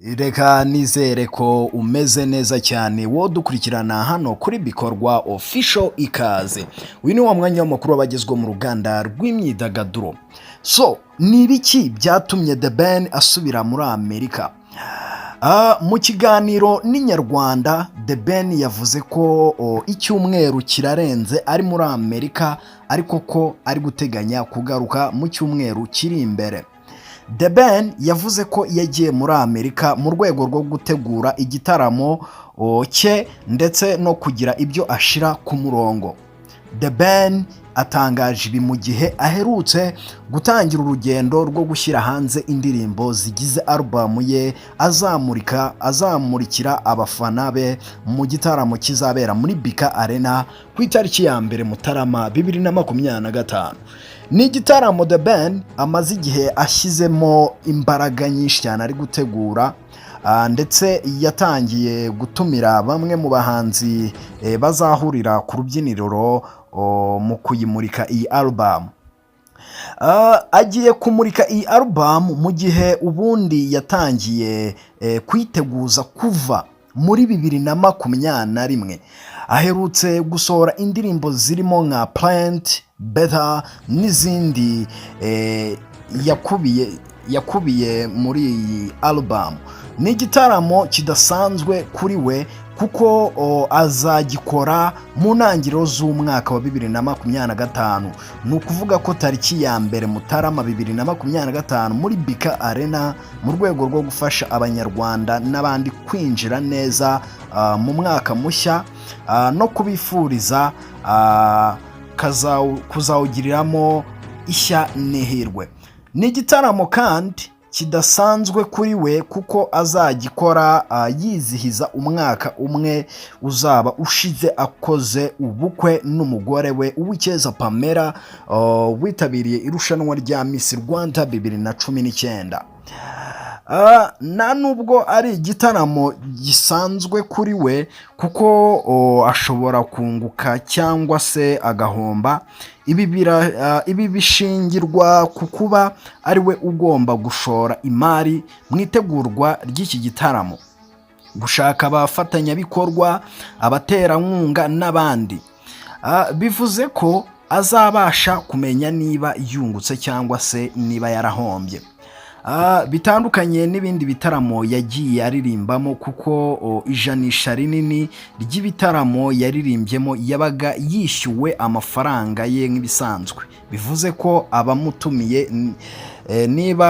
Reka nizere ko umeze neza cyane wowe dukurikirana hano kuri bikorwa official ikaze. Uyu ni wa mwanya w'amakuru abagezwa mu ruganda rw'imyidagaduro. Ni ibiki byatumye The Ben asubira muri Amerika? Mu kiganiro n'Inyarwanda, The Ben yavuze ko icyumweru kirarenze ari muri Amerika, ariko ko ari guteganya kugaruka mu cyumweru kiri imbere. The Ben yavuze ko yagiye muri Amerika mu rwego rwo gutegura igitaramo cye ndetse no kugira ibyo ashira ku murongo. The Ben atangaje ibi mu gihe aherutse gutangira urugendo rwo gushyira hanze indirimbo zigize album ye azamurikira abafana be mu gitaramo kizabera muri Bika Arena ku itariki ya 1 Mutarama 2025. Ni igitaramo The Ben amaze igihe ashyizemo imbaraga nyinshi cyane ari gutegura, ndetse yatangiye gutumira bamwe mu bahanzi bazahurira ku rubyiniro mu kuyimurika iyi album. Agiye kumurika iyi album mu gihe ubundi yatangiye kwiteguza kuva muri 2021. Aherutse gusohora indirimbo zirimo nka Plant, Better n'izindi yakubiye muri iyi album. Ni igitaramo kidasanzwe kuri we kuko azagikora mu ntangiriro z'umwaka wa 2025. Ni ukuvuga ko tariki ya 1 Mutarama 2025 muri Bika Arena, mu rwego rwo gufasha abanyarwanda n'abandi kwinjira neza mu mwaka mushya no kubifuriza kuzawugiriramo ishya n'ihirwe. Ni igitaramo kandi kidasanzwe kuri we kuko azagikora yizihiza umwaka umwe uzaba ushize akoze ubukwe n'umugore we Uwicyeza Pamela witabiriye irushanwa rya Miss Rwanda 2019. Na nubwo ari igitaramo gisanzwe kuri we kuko ashobora kunguka cyangwa se agahomba, ibi bishingirwa ku kuba ari we ugomba gushora imari mu itegurwa ry'iki gitaramo, gushaka abafatanyabikorwa, abaterankunga n'abandi. Bivuze ko azabasha kumenya niba yungutse cyangwa se niba yarahombye. Bitandukanye n'ibindi bitaramo yagiye aririmbamo kuko ijanisha rinini ry'ibitaramo yaririmbyemo yabaga yishyuwe amafaranga ye nk'ibisanzwe. Bivuze ko abamutumiye niba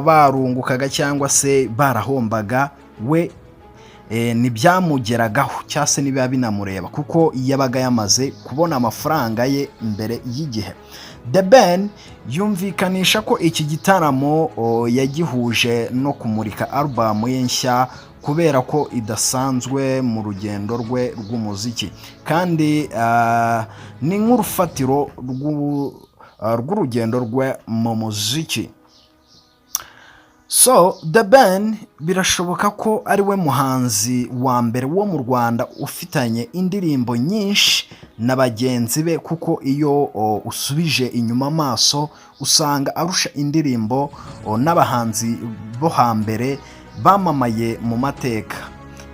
barungukaga cyangwa se barahombaga, we ntibyamugeragaho cyangwa se niba binamureba kuko yabaga yamaze kubona amafaranga ye mbere y'igihe. The Ben yumvikanisha ko iki gitaramo yagihuje no kumurika album ye nshya kubera ko idasanzwe mu rugendo rwe rw'umuziki, kandi ni nk'urufatiro rw'urugendo rwe mu muziki. The Ben birashoboka ko ari we muhanzi wa mbere wo mu Rwanda ufitanye indirimbo nyinshi na bagenzi be, kuko iyo usubije inyuma amaso usanga arusha indirimbo n'abahanzi bo hambere bamamaye mu mateka.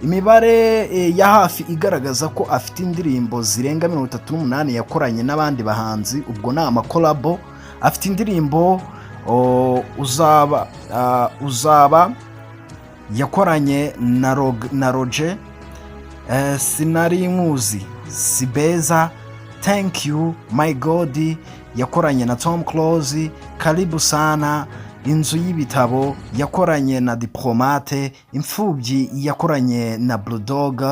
Imibare ya hafi igaragaza ko afite indirimbo zirenga 38 yakoranye n'abandi bahanzi, ubwo ni amakolabo. Afite indirimbo uzaba yakoranye na Roger, Sinari Nkuzi, Sibeza, Thank You, My God yakoranye na Tom Close, Karibu Sana, Inzu y'ibitabo yakoranye na Diplomate, Imfubyi yakoranye na Bulldog,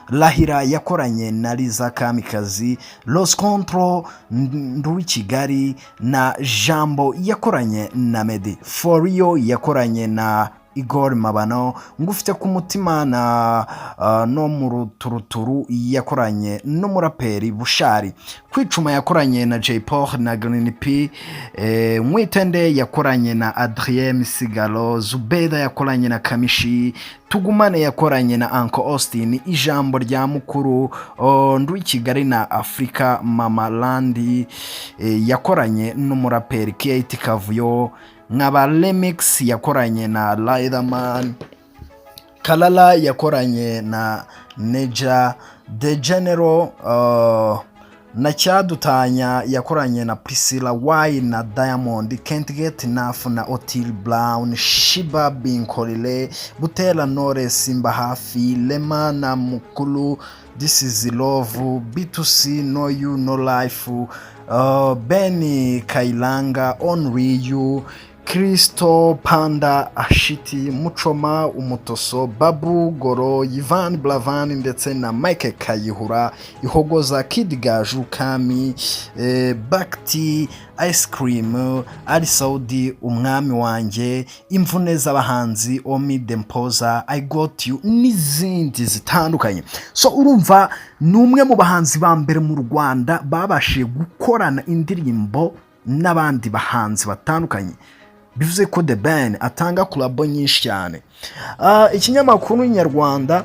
Rahira yakoranye na Liza Kamikazi, Los Control Nduwi Kigali na Jambo yakoranye na Meddy, For Real yakoranye na Igor Mabano, Ngufite ku mutima na no mu ruturuturu yakoranye n'umuraperi Bushari, Kwicuma yakoranye na J Paul na Green P, Mwitende yakoranye na Adrien Sigalo, Zubeda yakoranye na Kamishi, Tugumane yakoranye na Uncle Austin, Ijambo rya Mukuru Nduwi Kigali na Afrika Mama Landi yakoranye n'umuraperi Kate Kavuyo, nkaba remix yakoranye na Riderman, Kalala yakoranye na Neja The General, na Cyadutanya yakoranye na Priscilla Y na Diamond, Can't Get Enough na Otile Brown, Shiba Binkolile, Butera Knowless, Simba Hafi, Lema na Mukulu, This Is Love, B2C, No You No Life, Benny Kailanga, Only You, Kristo Panda, Ashiti, Muchoma, Umutoso, Babu Goro, Ivan Blavan ndetse na Mike Kayihura, Ihogoza, Kid Gaju, Kami, Bakti, Ice Cream, Ali Saudi, Umwami Wanjye, Imvune z'abahanzi, Omi Dempoza, I Got You n'izindi zitandukanye. So urumva ni umwe mu bahanzi ba mbere mu Rwanda babashije gukorana indirimbo n'abandi bahanzi batandukanye. Bivuze ko The Ben atanga collabo nyinshi cyane. Ikinyamakuru Nyarwanda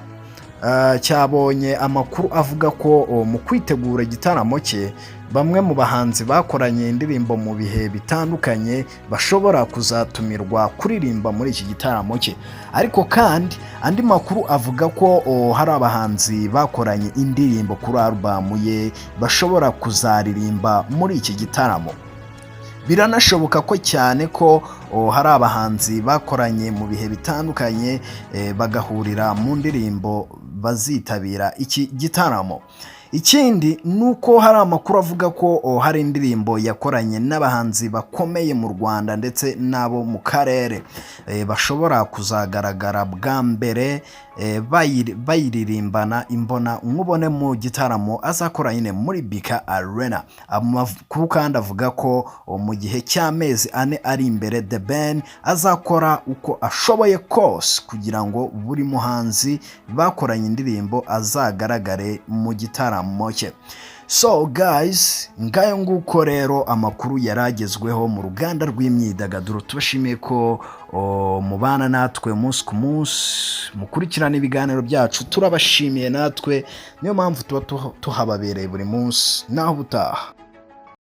cyabonye amakuru avuga ko mu kwitegura igitaramo cye bamwe mu bahanzi bakoranye indirimbo mu bihe bitandukanye bashobora kuzatumirwa kuririmba muri iki gitaramo cye. Ariko kandi andi makuru avuga ko hari abahanzi bakoranye indirimbo kuri album ye bashobora kuzaririmba muri iki gitaramo. Biranashoboka ko cyane ko hari abahanzi bakoranye mu bihe bitandukanye bagahurira mu ndirimbo bazitabira iki gitaramo. Ikindi nuko hari amakuru avuga ko hari indirimbo yakoranye n'abahanzi bakomeye mu Rwanda ndetse nabo mu karere bashobora kuzagaragara bwa mbere bayiririmbana imbona nkubone mu gitaramo azakora nyine muri Bika Arena. Amakuru kandi avuga ko mu gihe cy'amezi 4 ari imbere The Ben azakora uko ashoboye kose kugira ngo buri muhanzi bakoranye indirimbo azagaragare mu gitaramo cye. So guys, ngayo nguko rero amakuru yaragezweho mu ruganda rw'imyidagaduro. Tubashimiye ko mubana natwe umunsi ku munsi mukurikirana ibiganiro byacu. Turabashimiye natwe, niyo mpamvu tuba tuhababereye buri munsi. Naho butaha.